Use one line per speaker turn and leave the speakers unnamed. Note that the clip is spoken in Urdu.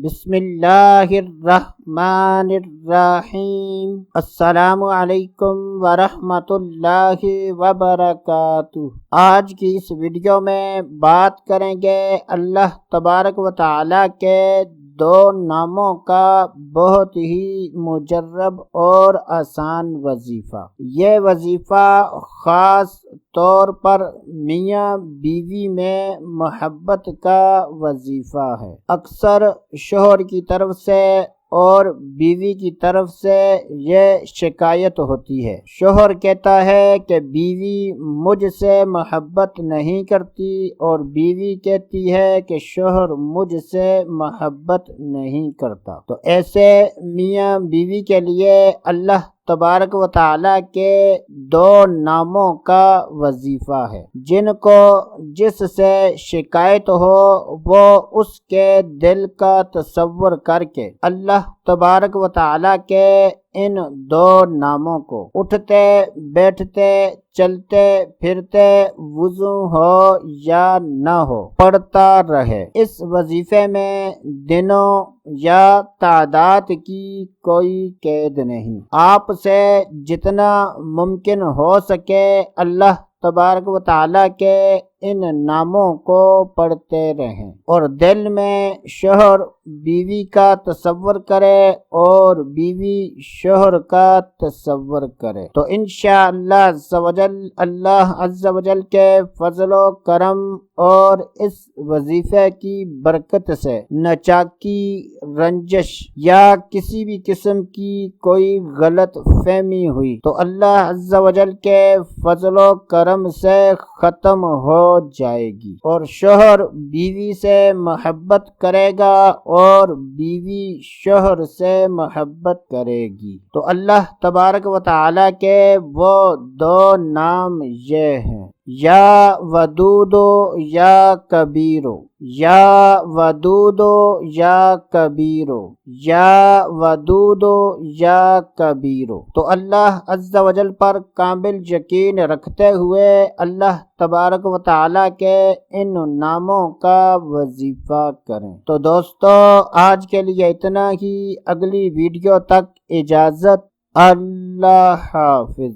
بسم اللہ الرحمن الرحیم۔ السلام علیکم ورحمۃ اللہ وبرکاتہ۔ آج کی اس ویڈیو میں بات کریں گے اللہ تبارک و تعالیٰ کے دو ناموں کا بہت ہی مجرب اور آسان وظیفہ۔ یہ وظیفہ خاص طور پر میاں بیوی میں محبت کا وظیفہ ہے۔ اکثر شوہر کی طرف سے اور بیوی کی طرف سے یہ شکایت ہوتی ہے۔ شوہر کہتا ہے کہ بیوی مجھ سے محبت نہیں کرتی اور بیوی کہتی ہے کہ شوہر مجھ سے محبت نہیں کرتا۔ تو ایسے میاں بیوی کے لیے اللہ تبارک و تعالیٰ کے دو ناموں کا وظیفہ ہے، جن کو جس سے شکایت ہو وہ اس کے دل کا تصور کر کے اللہ تبارک و تعالیٰ کے ان دو ناموں کو اٹھتے بیٹھتے چلتے پھرتے وضو ہو یا نہ ہو پڑھتا رہے۔ اس وظیفے میں دنوں یا تعداد کی کوئی قید نہیں۔ آپ سے جتنا ممکن ہو سکے اللہ تبارک و تعالیٰ کے ان ناموں کو پڑھتے رہیں اور دل میں شوہر بیوی کا تصور کرے اور بیوی شوہر کا تصور کرے تو انشاءاللہ اللہ عز و جل کے فضل و کرم اور اس وظیفے کی برکت سے ناچاکی، رنجش یا کسی بھی قسم کی کوئی غلط فہمی ہوئی تو اللہ عز و جل کے فضل و کرم سے ختم ہو جائے گی اور شوہر بیوی سے محبت کرے گا اور بیوی شوہر سے محبت کرے گی۔ تو اللہ تبارک و تعالیٰ کے وہ دو نام یہ ہیں، یا ودودو یا کبیرو، یا ودودو یا کبیرو، یا ودودو یا کبیرو۔ تو اللہ عز و جل پر کامل یقین رکھتے ہوئے اللہ تبارک و تعالیٰ کے ان ناموں کا وظیفہ کریں۔ تو دوستو آج کے لیے اتنا ہی، اگلی ویڈیو تک اجازت، اللہ حافظ۔